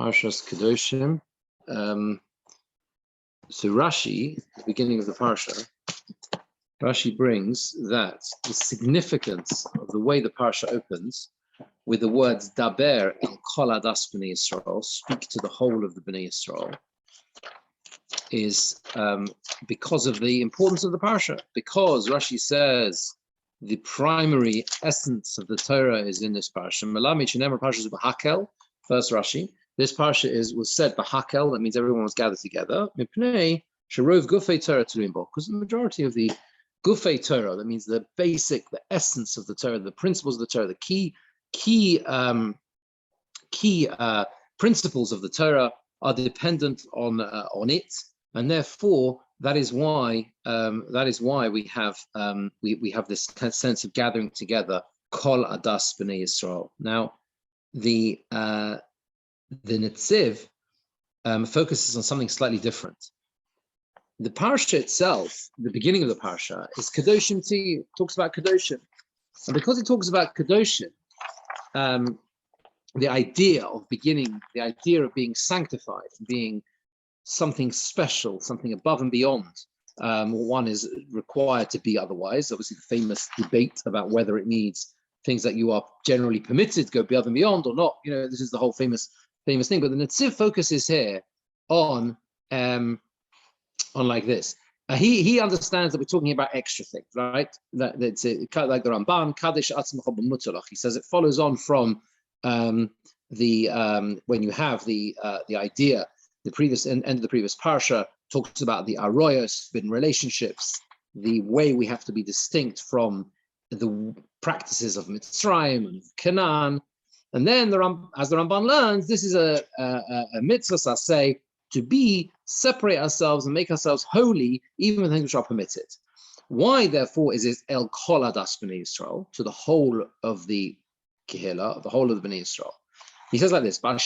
Parshas Kedoshim. So Rashi, at the beginning of the Parsha, Rashi brings that the significance of the way the Parsha opens with the words Daber el kol adas b'nei Yisrael, speak to the whole of the Bnei Yisrael, is because of the importance of the Parsha. Because Rashi says the primary essence of the Torah is in this Parsha. First Rashi. This parsha was said b'hakel, that means everyone was gathered together. Mipnei sherov gufei Torah turim bo, because the majority of the gufei Torah, that means the basic, the essence of the Torah, the principles of the Torah, the key principles of the Torah are dependent on it, and therefore that is why we have this kind of sense of gathering together. Kol adas b'nei Yisrael. Now, the Netziv focuses on something slightly different. The parsha itself, the beginning of the parsha, is Kedoshim Ti, talks about Kedoshim. And because it talks about Kedoshim, the idea of being sanctified, being something special, something above and beyond what one is required to be otherwise. Obviously, the famous debate about whether it needs things that you are generally permitted to go above and beyond or not. You know, this is the whole famous thing. But the Netziv focuses here on like this. He understands that we're talking about extra things, right? That it's like the Ramban, Kadesh Atzmacha b'mutalach. He says it follows on from when you have the idea, the previous end of the previous parsha talks about the aroyos, forbidden relationships, the way we have to be distinct from the practices of Mitzrayim and Canaan. And then, as the Ramban learns, this is a mitzvah saseh, to separate ourselves and make ourselves holy, even with things which are permitted. Why, therefore, is it el kol adas b'nei Yisrael, to the whole of the Kehillah, the whole of the Bnei Yisrael? He says like this, because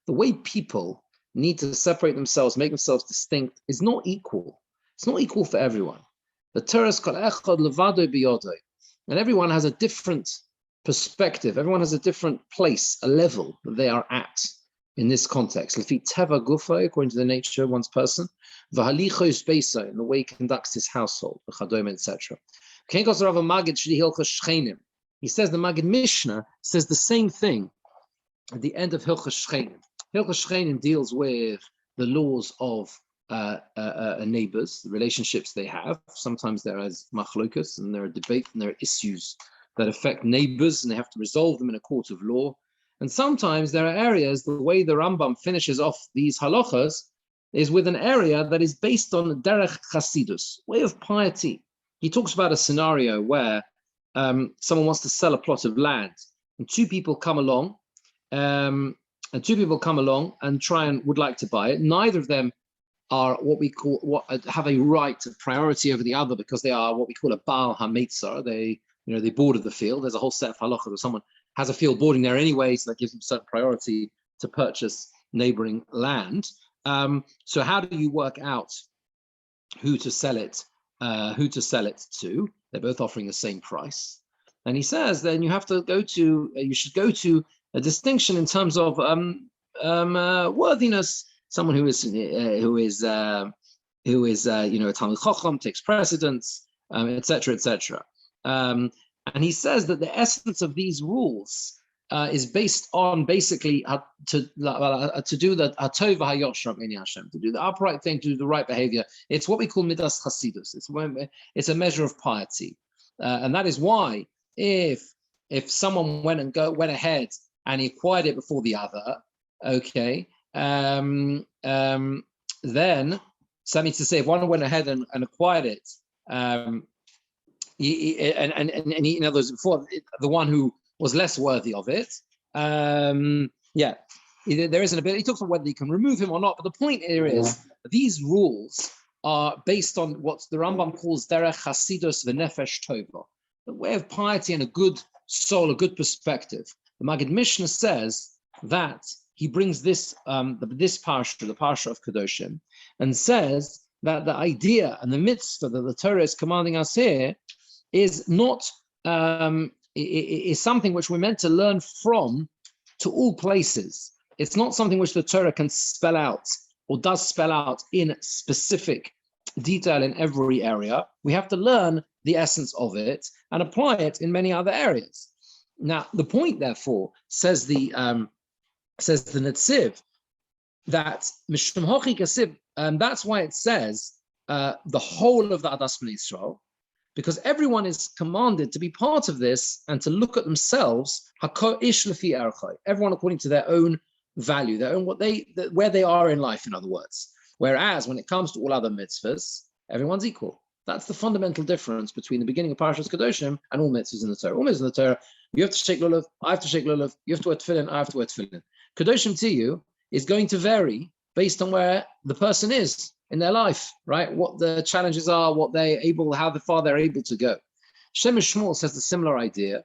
the way people need to separate themselves, make themselves distinct, is not equal. It's not equal for everyone. The Toras kol echad levado biyodoi. And everyone has a different perspective. Everyone has a different place, a level that they are at in this context. Lefi teva gufa, according to the nature of one's person, v'halichos beisa, in the way he conducts his household, v'chadom, etc. He says the Maggid Mishnah says the same thing at the end of Hilchos Shchenim. Hilchos Shchenim deals with the laws of neighbors, the relationships they have. Sometimes there is machlokas, and there are debates, and there are issues that affect neighbors, and they have to resolve them in a court of law. And sometimes there are areas, the way the Rambam finishes off these halachas is with an area that is based on derech chasidus, way of piety. He talks about a scenario where someone wants to sell a plot of land, and two people come along and would like to buy it. Neither of them are have a right of priority over the other because they are what we call a Baal HaMeitzar. They border the field. There's a whole set of halachas where someone has a field boarding there anyway, so that gives them certain priority to purchase neighboring land. So how do you work out who to sell it to? They're both offering the same price. And he says then you should go to a distinction in terms of worthiness. Someone who is a Talmid Chacham, takes precedence, etc., etc. And he says that the essence of these rules is based on basically to do the hatov hayoshar b'nei Hashem, to do the upright thing, to do the right behavior. It's what we call midas chasidus. It's a measure of piety, and that is why if someone went ahead and he acquired it before the other, okay. Then, so that means to say, if one went ahead and acquired it, in other words, before the one who was less worthy of it, there is an ability. He talks about whether you can remove him or not, but the point here is these rules are based on what the Rambam calls derech chasidus v'nefesh tova, the way of piety and a good soul, a good perspective. The Maggid Mishnah says that he brings this parsha, the parsha of Kedoshim, and says that the idea and the mitzvah that the Torah is commanding us here is not is something which we're meant to learn from to all places. It's not something which the Torah can spell out or does spell out in specific detail in every area. We have to learn the essence of it and apply it in many other areas. Now, the point, therefore, says the Netziv, that Mishum Hochi Kasiv, that's why it says the whole of the Adas Bnei Yisrael, because everyone is commanded to be part of this and to look at themselves, everyone according to their own value, their own where they are in life, in other words. Whereas when it comes to all other mitzvahs, everyone's equal. That's the fundamental difference between the beginning of Parshas Kedoshim and all mitzvahs in the Torah. All mitzvahs in the Torah, you have to shake lulav, I have to shake lulav, you have to wear tefillin, I have to wear tefillin. Kedoshim to you is going to vary based on where the person is in their life, right? What the challenges are, how far they're able to go. Shem Shmuel says the similar idea,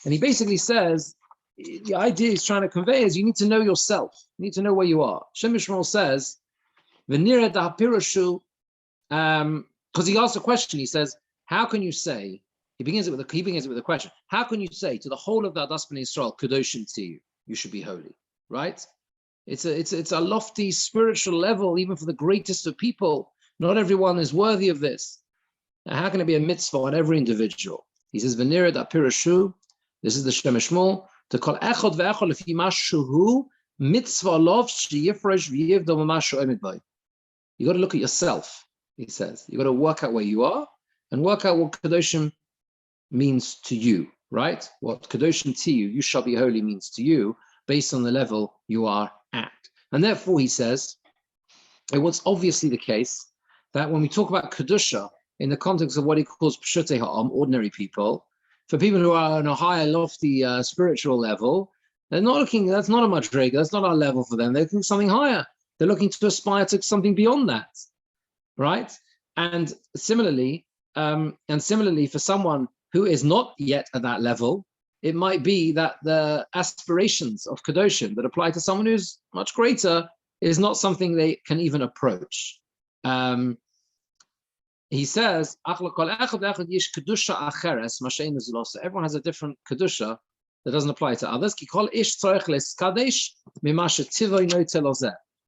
and he basically says the idea he's trying to convey is you need to know yourself, you need to know where you are. Shem Shmuel says, "V'nira da'apirashu," because he asks a question. He says, "How can you say?" He begins it with a question. How can you say to the whole of the Adas Bnei Yisrael, Kedoshim to you, you should be holy, right? It's a lofty spiritual level, even for the greatest of people. Not everyone is worthy of this. Now, how can it be a mitzvah on every individual? He says, "V'nira da'apirashu." This is the Shem Shmuel. To call echad ve'echad lefi mashuhu mitzvah lov sheyifresh v'yivdo v'mashu emid bay. You got to look at yourself. He says you got to work out where you are and work out what Kedoshim means to you, right? What Kedoshim to you, you shall be holy, means to you based on the level you are at. And therefore, he says, it was obviously the case that when we talk about Kedusha in the context of what he calls Pshutei Ha'am, ordinary people, for people who are on a higher, lofty spiritual level, they're not looking, that's not a madrega, that's not our level for them. They're looking something higher. They're looking to aspire to something beyond that, right? And similarly, for someone who is not yet at that level, it might be that the aspirations of Kedoshim that apply to someone who's much greater is not something they can even approach. He says, everyone has a different Kedusha that doesn't apply to others.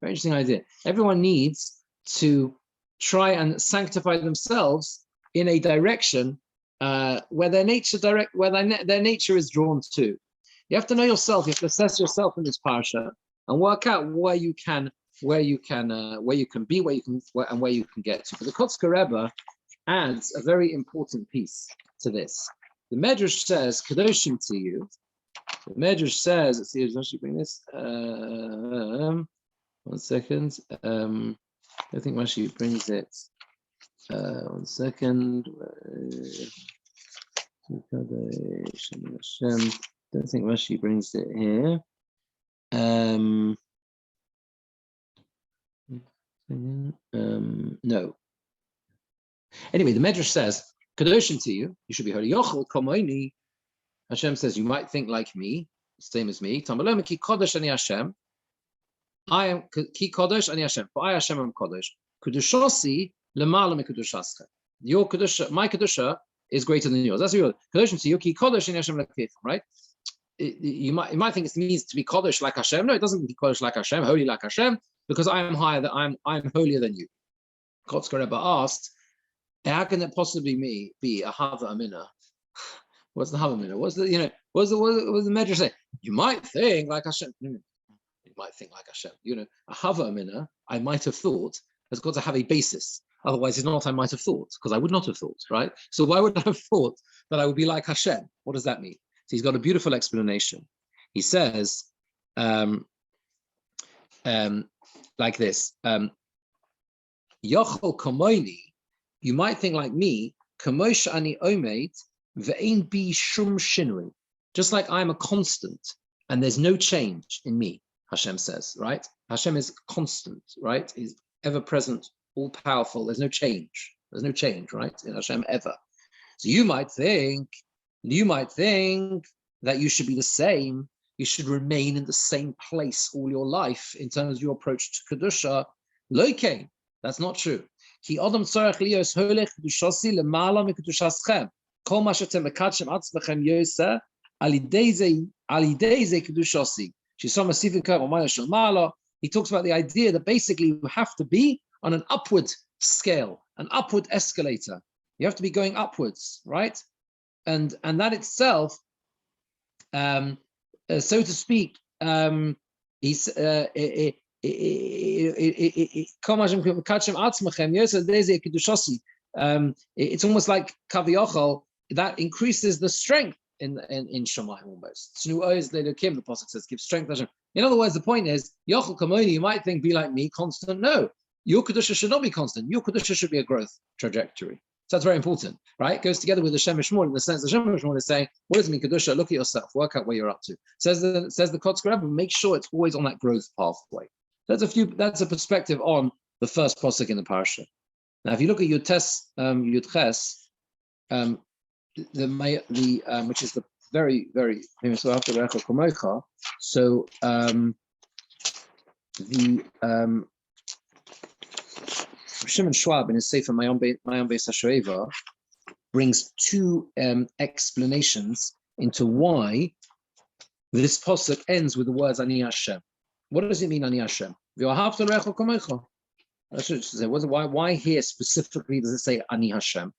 Very interesting idea. Everyone needs to try and sanctify themselves in a direction where their nature is drawn to. You have to know yourself. You have to assess yourself in this parsha and work out where you can be, where you can get to. But the Kotzker Rebbe adds a very important piece to this. The Medrash says, "Kedoshim to you." The Medrash says, let's see, I should bring this. 1 second. I don't think Rashi brings it. 1 second. I don't think Rashi brings it here. No. Anyway, the Medrash says, "Kedoshim to you, you should be holy." Yochel komoini. Hashem says, you might think like me, same as me. Tamalom ki kodesh ani Hashem. I am ki kodesh ani Hashem. For I Hashem am kodesh. Kedushosi lemala mekudushascha. Your kedusha, my kedusha, is greater than yours. That's your Kedoshim to you. Ki kodesh ani Hashem lekif. Right? You might think it means to be kodesh like Hashem. No, it doesn't mean kodesh like Hashem, holy like Hashem, because I am higher. I'm holier than you. Kotzker Rebbe asked, how can it possibly be a hava amina? What's the hava amina? What's the Medrash say? You might think like Hashem. You might think like Hashem. A hava amina, I might have thought, has got to have a basis. Otherwise, it's not I might have thought, because I would not have thought, right? So why would I have thought that I would be like Hashem? What does that mean? So he's got a beautiful explanation. He says, like this, Yochel komoini, you might think like me, kamosh ani omeid, ve'ein bi shum shinui. Just like I'm a constant, and there's no change in me, Hashem says, right? Hashem is constant, right? He's ever present, all powerful. There's no change. There's no change, right? In Hashem ever. So you might think that you should be the same. You should remain in the same place all your life in terms of your approach to Kedusha. Loikein, that's not true. Ki adam tzarech lios holech kedushasi lemala mikedushaschem. Kol ma shetem mekadshim atzmechem yoseh al yidei ze kedushasi. He talks about the idea that basically you have to be on an upward scale, an upward escalator. You have to be going upwards, right? And that itself, so to speak, it's almost like kaviyachol that increases the strength in Shemaim almost. The pasuk says, give strength. In other words, the point is, Yochel Kamoni, you might think, be like me, constant. No, your Kedusha should not be constant. Your Kedusha should be a growth trajectory. So that's very important, right? It goes together with the Shem Shmuel in the sense the Shem Shmuel is saying, what does it mean, Kedusha? Look at yourself, work out where you're up to. Says the Kotzker Rebbe, make sure it's always on that growth pathway. That's a perspective on the first pasuk in the parsha. Now, if you look at Yud-Ches, which is the very, very famous Komocha. So Shimon Schwab in his Sefer Mayom Beis HaShoeva brings two explanations into why this pasuk ends with the words Ani Hashem. What does it mean, Ani Hashem? I should say, why here specifically does it say Ani Hashem?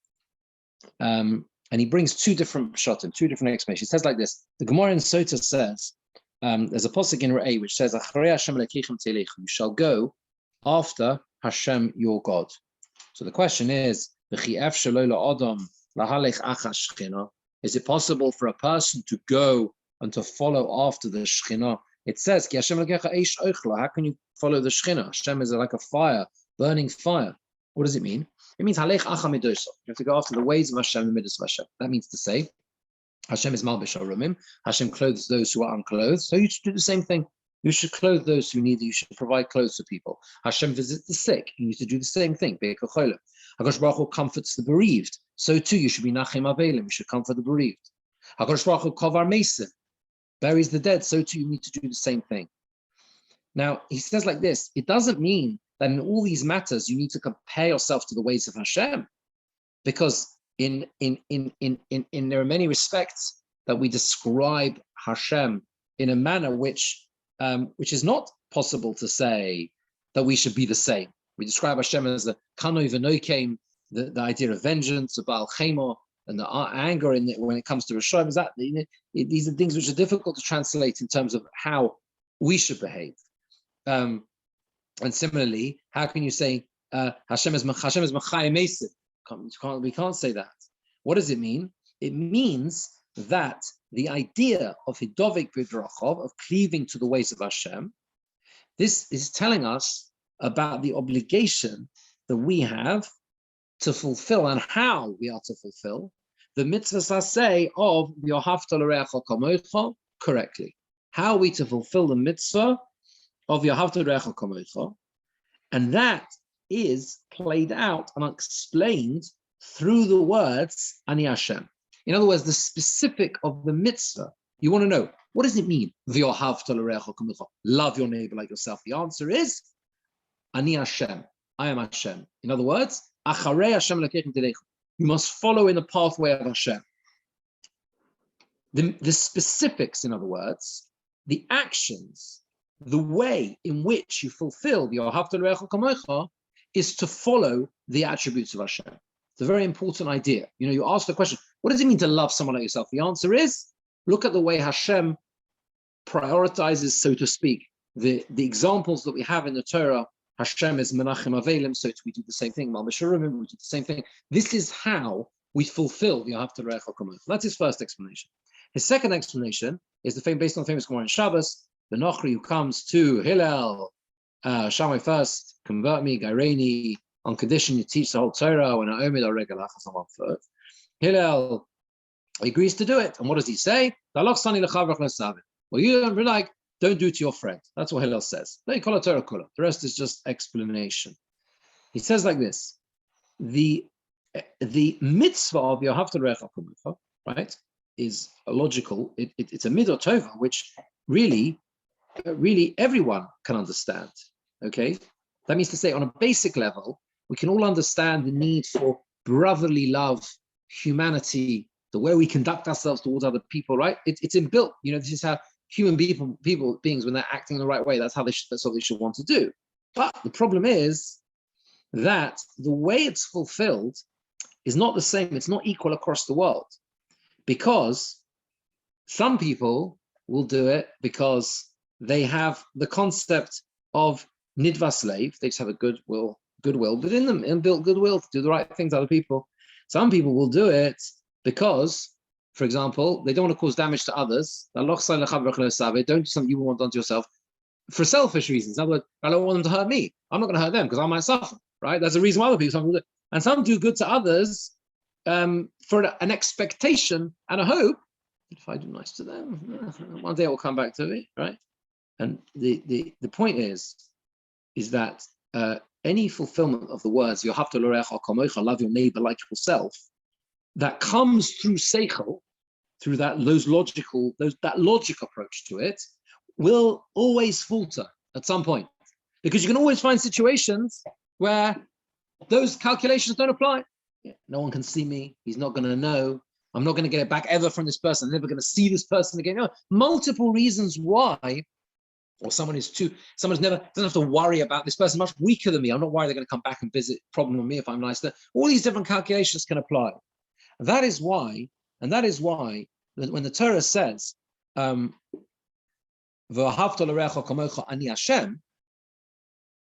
And he brings two different pshatim, two different explanations. He says like this: the Gemara in Sota says, there's a pasuk in Re'eh which says, "Acharei Hashem lekechem telechu," you shall go after Hashem your God. So the question is, is it possible for a person to go and to follow after the Shekhinah? It says, how can you follow the Shekhinah? Hashem is like a fire, burning fire. What does it mean? It means halech acha midoso. You have to go after the ways of Hashem and the midos of Hashem. That means to say, Hashem is malbish harumim. Hashem clothes those who are unclothed. So you should do the same thing. You should clothe those who need it. You should provide clothes to people. Hashem visits the sick. You need to do the same thing. Hakadosh Baruch Hu comforts the bereaved. So too, you should be nachem avelim. You should comfort the bereaved. Hakadosh Baruch Hu kovar mesim, buries the dead. So too, you need to do the same thing. Now he says like this: it doesn't mean that in all these matters you need to compare yourself to the ways of Hashem, because in there are many respects that we describe Hashem in a manner which is not possible to say that we should be the same. We describe Hashem as the Kano V'Nokeim, the idea of vengeance, of Baal Chemo, and the anger when it comes to Rishon. These are things which are difficult to translate in terms of how we should behave. And similarly, how can you say Hashem is Machayim Esim? We can't say that. What does it mean? It means that the idea of Hidovik B'Drachov, of cleaving to the ways of Hashem, this is telling us about the obligation that we have to fulfill and how we are to fulfill the mitzvahs say of Yohavta L'Reacha Kamocha correctly. How are we to fulfill the mitzvah of Yohavta L'Reacha Kamocha? And that is played out and explained through the words Ani Hashem. In other words, the specific of the mitzvah. You want to know, what does it mean? Love your neighbor like yourself. The answer is Ani Hashem. I am Hashem. In other words, Acharei Hashem lekechem telechu. You must follow in the pathway of Hashem. The specifics, in other words, the actions, the way in which you fulfill the Yohavta L'Reacha Kamocha is to follow the attributes of Hashem. It's a very important idea. You ask the question, what does it mean to love someone like yourself? The answer is, look at the way Hashem prioritizes, so to speak, the examples that we have in the Torah. Hashem is Menachem Avelim, so we do the same thing. Mal Meshurim, we do the same thing. This is how we fulfill the Yohavta L'Reacha Kamocha. That's his first explanation. His second explanation is based on the famous Gemara in Shabbos, the Nochri who comes to Hillel, Shammai first, convert me, Gaireni, on condition you teach the whole Torah, when I omid or regalachas on 1/3. Hillel agrees to do it. And what does he say? Well, you don't like, don't do to your friend. That's what Hillel says. The rest is just explanation. He says like this: the mitzvah of Yohavta L'Reacha Kamocha, right, is a logical. It's a midah tova, which really everyone can understand. Okay, that means to say, on a basic level, we can all understand the need for brotherly love, humanity, the way we conduct ourselves towards other people, right? It's inbuilt. This is how human beings, when they're acting the right way, that's what they should want to do. But the problem is that the way it's fulfilled is not the same. It's not equal across the world, because some people will do it because they have the concept of nidva slave. They just have a goodwill within them, and built goodwill to do the right things to other people. Some people will do it because, for example, they don't want to cause damage to others. Don't do something you want done to yourself for selfish reasons. In other words, I don't want them to hurt me. I'm not going to hurt them because I might suffer, right? That's the reason why other people do. And some do good to others for an expectation and a hope. If I do nice to them, one day it will come back to me, right? And the point is that any fulfillment of the words, you have to love your neighbor like yourself, that comes through seichel, through that logic approach to it, will always falter at some point, because you can always find situations where those calculations don't apply. No one can see me. He's not going to know. I'm not going to get it back ever from this person. I'm never going to see this person again. No, multiple reasons why. Or someone's never doesn't have to worry about this person, much weaker than me. I'm not worried they're going to come back and visit, problem with me if I'm nice. All these different calculations can apply. That is why when the Torah says,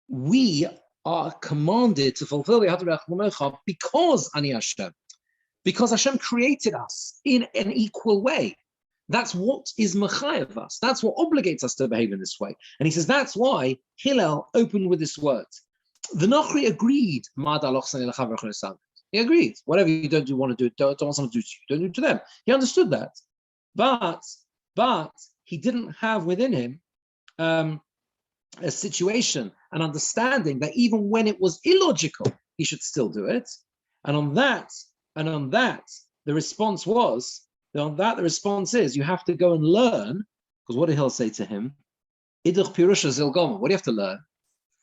we are commanded to fulfill the because Ani Hashem, because Hashem created us in an equal way. That's what is mechayev us. That's what obligates us to behave in this way. And he says that's why Hillel opened with this word. The Nochri agreed. He agreed. Whatever you don't want to do, don't want someone to do to you, don't do it to them. He understood that, but he didn't have within him a situation, an understanding that even when it was illogical, he should still do it. And on that, the response is you have to go and learn, because what did Hillel say to him? Idach pirusha zilgoma. What do you have to learn?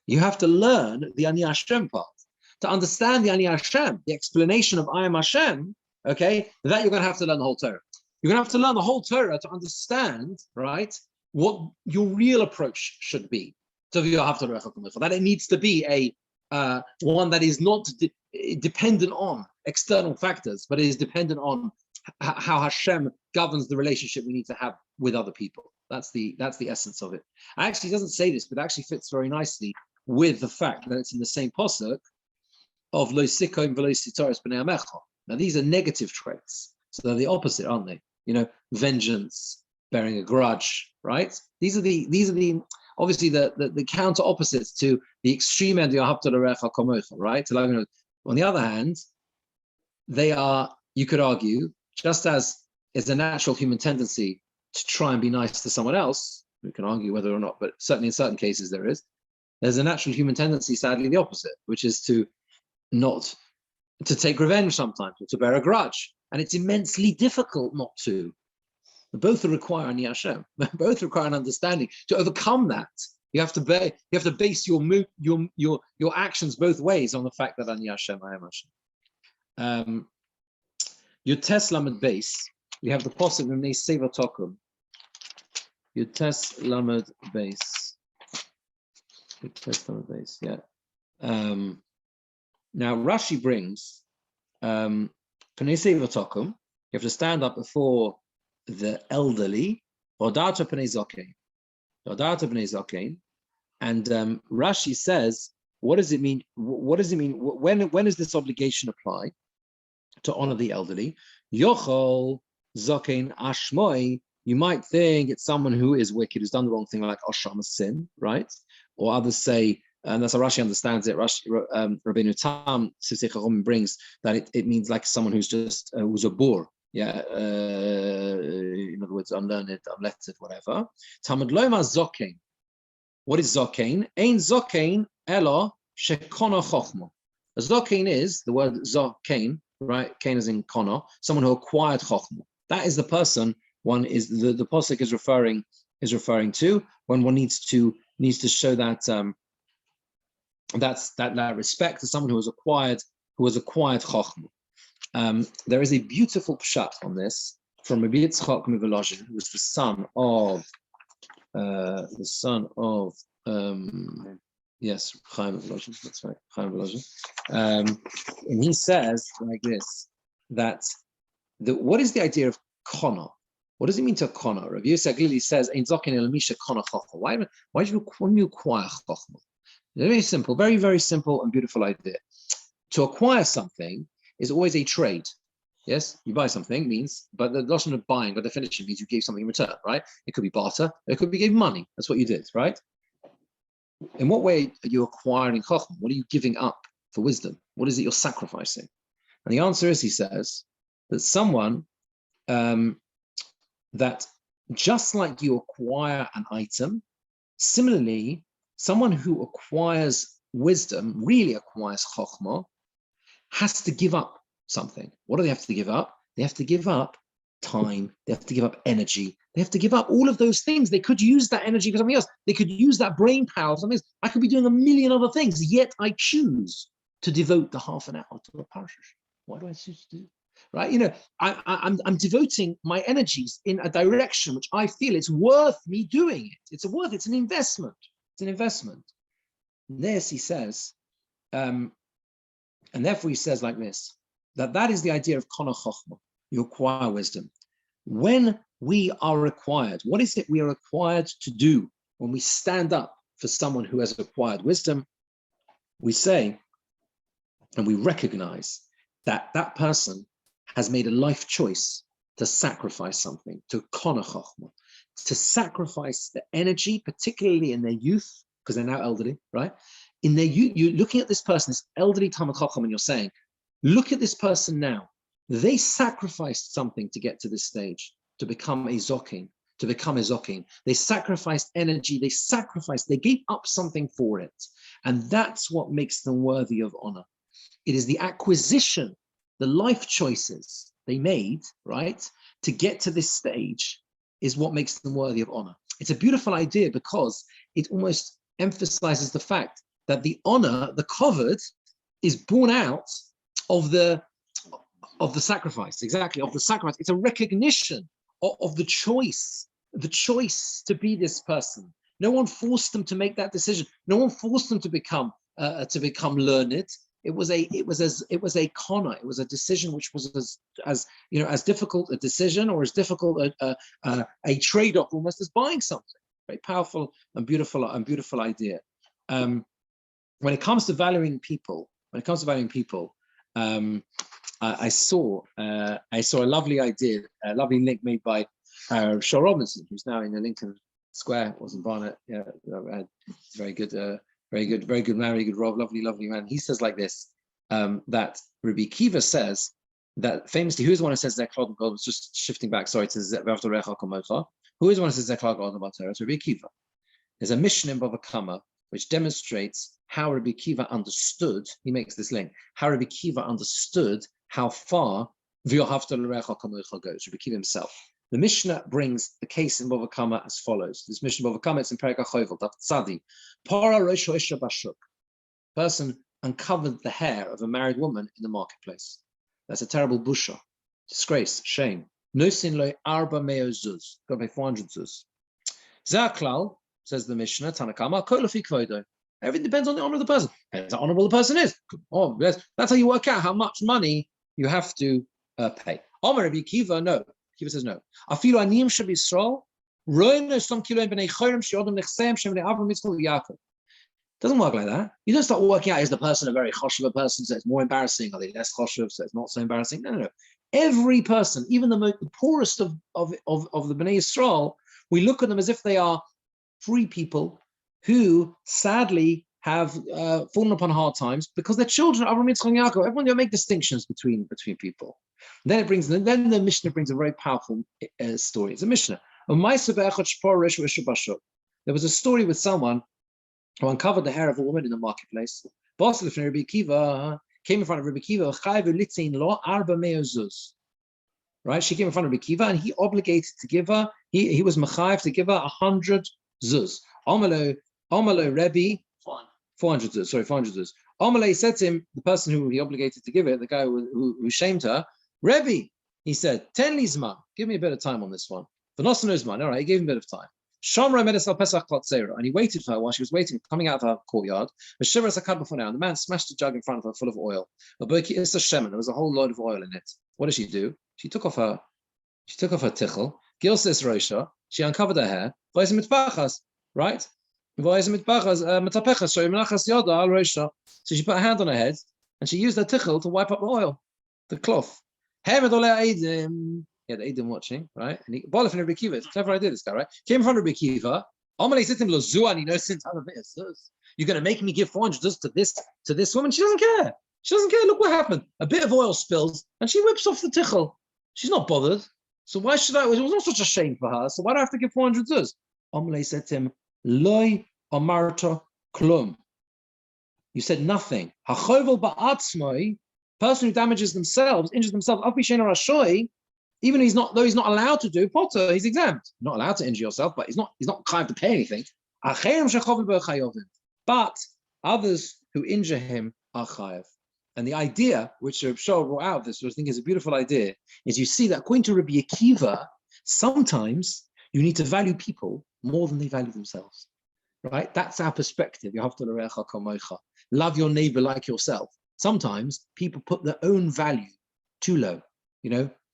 You have to learn the Ani Hashem part. To understand the Ani Hashem, the explanation of I am Hashem, okay, that you're going to have to learn the whole Torah. You're going to have to learn the whole Torah to understand, right, what your real approach should be. So you have to that it needs to be a one that is not dependent on external factors, but it is dependent on how Hashem governs the relationship we need to have with other people. That's the essence of it. Actually, it doesn't say this, but it actually fits very nicely with the fact that it's in the same pasuk of lo sikoim v'lo sitoros b'nei amecha. Now these are negative traits, so they're the opposite, aren't they? Vengeance, bearing a grudge, right? These are the obviously the counter opposites to the extreme end of Ahavta l'recha kamocha, right? On the other hand, they are, you could argue, just as is a natural human tendency to try and be nice to someone else. We can argue whether or not, but certainly in certain cases there's a natural human tendency, sadly, the opposite, which is to take revenge sometimes, or to bear a grudge. And it's immensely difficult not to. Both require Ani Hashem. Both require an understanding. To overcome that, you have to base your actions both ways on the fact that Ani Hashem, I am Hashem. Your Tes Lamed base, we have the pasuk of Nei Seva Tokum. Your Tes Lamed base. Your Tes Lamed base, yeah. Now Rashi brings Pnei Seva Tokum. You have to stand up before the elderly, Odata Pnei Zokein, and Rashi says, what does it mean? What does it mean? When does this obligation apply to honor the elderly? Yochol Zokein Ashmoi. You might think it's someone who is wicked, who's done the wrong thing, like Osham, a sin, right? Or others say, and that's how Rashi understands it. Rabbi Tam brings that it means like someone who's just who's a boor. Yeah, in other words, unlearned, unlettered, whatever. Talmud Loma Zokein. What is Zokein? Ein Zokein elo shekona chochma. A Zokein is the word Zokein, right? Kain is in Kona, someone who acquired chochma. That is the person one is the pasuk is referring to when one needs to show that that respect to someone who has acquired chochma. There is a beautiful pshat on this from Rabbi Yitzchak Mivolozhin, who was the son of the son of yes, Chaim Parshas, that's right, Chaim Parshas. And he says like this, that what is the idea of kona? What does it mean to kona? Rabbi Yosef clearly says, "Ein zokin el misha kona chachma." Why do you acquire chachma? Very simple, very, very simple and beautiful idea. To acquire something is always a trade. Yes, you buy something means, but the notion of buying, by definition, means you gave something in return, right? It could be barter, it could be gave money. That's what you did, right? In what way are you acquiring chachma? What are you giving up for wisdom? What is it you're sacrificing? And the answer is, he says, that someone that just like you acquire an item, similarly, someone who acquires wisdom, really acquires chachma, has to give up something. What do they have to give up? They have to give up time. They have to give up energy. They have to give up all of those things. They could use that energy for something else. They could use that brain power for something else. I could be doing a million other things, yet I choose to devote the half an hour to a parshas. Why do I choose to do? Right? You know, I'm devoting my energies in a direction which I feel it's worth me doing it. It's an investment. It's an investment. And this, he says, and therefore he says like this, that is the idea of kona chochma. You acquire wisdom. When we are required, what is it we are required to do when we stand up for someone who has acquired wisdom? We say, and we recognize that that person has made a life choice to sacrifice something, to kona chochma, to sacrifice the energy, particularly in their youth, because they're now elderly, right? In their youth, you're looking at this person, this elderly Talmid Chacham, and you're saying, look at this person now. They sacrificed something to get to this stage, to become a zokin, They sacrificed energy, they gave up something for it. And that's what makes them worthy of honor. It is the acquisition, the life choices they made, right, to get to this stage is what makes them worthy of honor. It's a beautiful idea because it almost emphasizes the fact that the honor, the kavod, is born out of the sacrifice, exactly, of the sacrifice. It's a recognition of the choice to be this person. No one forced them to make that decision. No one forced them to become learned. It was a kona. It was a decision which was as difficult a decision or as difficult a trade-off almost as buying something. Very powerful and beautiful idea. When it comes to valuing people, I saw a lovely idea, a lovely link made by Shaw Robinson, who's now in the Lincoln Square, was in Barnet. Yeah, very good man, very good Rob, lovely man. He says like this, that Rabbi Kiva says that famously, who's the one who says Zeklad God? Was just shifting back, sorry, to V'after Recha Kamocha. Who is the one who says Zeklad God about Torah? It's Rabbi Kiva. There's a mission in Bava Kama which demonstrates how Rabbi Kiva understood, he makes this link, how Rabbi Kiva understood how far V'after Recha Kamocha goes, Rabbi Kiva himself. The Mishnah brings the case in Bava Kama as follows. This Mishnah Bava Kama, it's in Perek HaChovel, Daf Tzadi. Para Rosh Isha Bashuk. Person uncovered the hair of a married woman in the marketplace. That's a terrible busha, disgrace, shame. Nosin lo arba meo zuz. Got to pay 400 zuz. Zaklal, says the Mishnah, Tanakama, kolafi kvodo. Everything depends on the honor of the person. Depends how honorable the person is. Oh, yes. That's how you work out how much money you have to pay. Omer Rabbi Kiva, no. Kiva says no. Afilu aniyim sheb Yisrael, roino some kilo b'nei chorim she'odom nechseim shem b'nei Avram Yitzchak Yaakov. Doesn't work like that. You don't start working out, is the person a very choshev person, so it's more embarrassing? Are they less choshev, so it's not so embarrassing? No. Every person, even the poorest of the Bnei Yisrael, we look at them as if they are free people who sadly have fallen upon hard times because their children are Avram Yitzchak Yaakov. Everyone don't make distinctions between people. Then the Mishnah brings a very powerful story. It's a Mishnah. There was a story with someone who uncovered the hair of a woman in the marketplace. Came in front of Rabbi Kiva. Right? She came in front of Rabbi Kiva and he obligated to give her, he was mechayev to give her 100 zuz. Amalo Rebbe, 400 zuz, sorry, 400 zuz. Amalei said to him, the person who he obligated to give it, the guy who shamed her, Rebbe, he said, 10 lizman, give me a bit of time on this one. The Nosson Uzman, all right, he gave him a bit of time. And he waited for her while she was waiting, coming out of her courtyard. And the man smashed a jug in front of her full of oil. There was a whole load of oil in it. What did she do? She took off her tichel, gilsis rosha, she uncovered her hair, right? So she put her hand on her head and she used her tichel to wipe up the oil, the cloth. Yeah, the Eidim watching, right? And Rabbi Kiva, it's a clever idea, this guy, right? Came in front of Rabbi Kiva. You're going to make me give 400 to this woman? She doesn't care. She doesn't care. Look what happened. A bit of oil spills and she whips off the tichel. She's not bothered. So why should I? It was not such a shame for her. So why do I have to give 400 zuz? Amalei said to him, Loi amarta klum. You said nothing. Hachovel ba'atzmoi, person who damages themselves, injures themselves, even though he's not allowed to do potter, he's exempt. You're not allowed to injure yourself, but he's not chayav to pay anything. But others who injure him are chayav. And the idea, which Rabbi brought out, this which I think is a beautiful idea, is you see that according to Rabbi Akiva, sometimes you need to value people more than they value themselves. Right? That's our perspective. Love your neighbor like yourself. Sometimes people put their own value too low.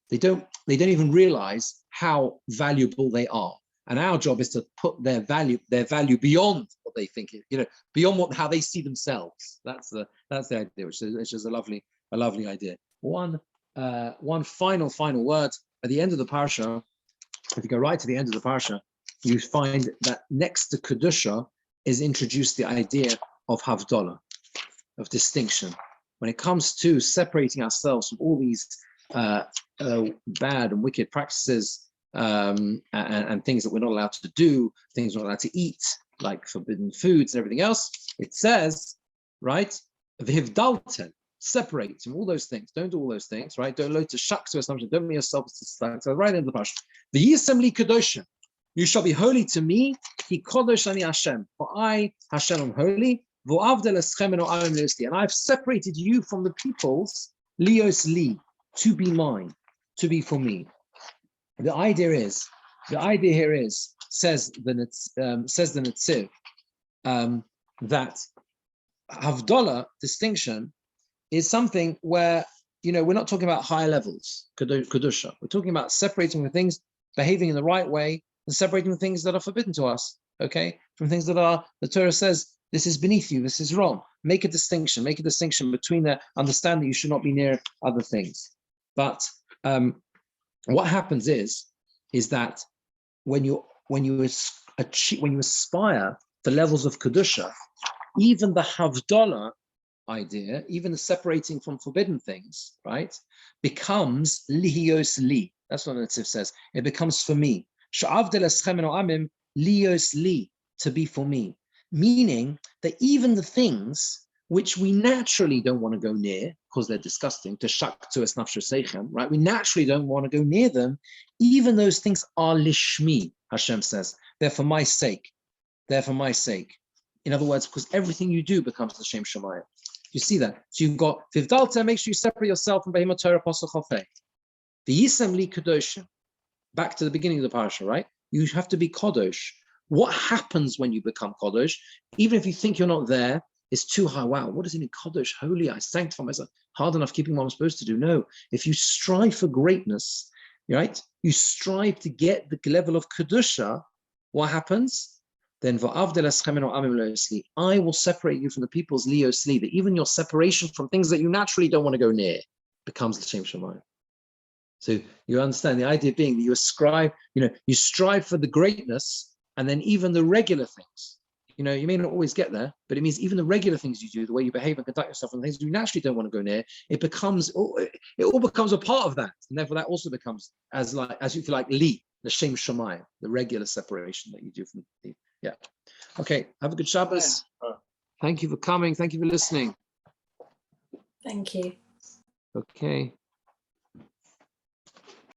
They don't even realize how valuable they are. And our job is to put their value beyond what they think, beyond how they see themselves. That's the idea, which is a lovely idea. One final word at the end of the parsha. If you go right to the end of the parsha, you find that next to kedusha is introduced the idea of havdalah, of distinction. When it comes to separating ourselves from all these bad and wicked practices and things that we're not allowed to do, things we're not allowed to eat, like forbidden foods and everything else, it says, right, v'hivdalten, separate from all those things. Don't do all those things, right? Don't load to shak to assumption. Don't make yourself to stack. So right into the parsha. V'yisem li kedoshim. You shall be holy to me. Ki kodosh ani Hashem. For I, Hashem, am holy. V'avdel eschem eno arim le'usli. And I've separated you from the peoples, lios li, to be mine, to be for me. The idea here is, says the Netziv, that Havdalah, distinction, is something where, we're not talking about higher levels, Kedusha. We're talking about separating from things, behaving in the right way, and separating from things that are forbidden to us, okay? From things that the Torah says, this is beneath you, this is wrong. Make a distinction between the understanding you should not be near other things. But what happens is that when you aspire to levels of kedusha, even the havdalah idea, even the separating from forbidden things, right, becomes lihios li. That's what the Netziv says. It becomes for me. Sha'avdel eschem eno amim lios li, to be for me. Meaning that even the things which we naturally don't want to go near because they're disgusting, to shak to es nafsho seichem, right? We naturally don't want to go near them. Even those things are lishmi, Hashem says. They're for my sake. They're for my sake. In other words, because everything you do becomes l'shem shamayim. You see that? So you've got Vivdalta, make sure you separate yourself from Behemot Torah Pasuk Chofei. The Yisem Li Kedoshim. Back to the beginning of the parasha, right? You have to be Kodosh. What happens when you become Kodosh? Even if you think you're not there, it's too high. Wow, what does it mean? Kodosh, holy, I sanctify myself. Hard enough keeping what I'm supposed to do. No, if you strive for greatness, right? You strive to get the level of Kedusha, what happens? Then I will separate you from the people's liosli, that even your separation from things that you naturally don't want to go near becomes the Shem Shemayim. So you understand the idea being that you ascribe, you strive for the greatness, and then even the regular things. You may not always get there, but it means even the regular things you do, the way you behave and conduct yourself, and things you naturally don't want to go near, it all becomes a part of that, and therefore that also becomes as you feel like li, the Shem Shemayim, the regular separation that you do from the. Yeah. Okay. Have a good Shabbos. Thank you for coming. Thank you for listening. Thank you. Okay.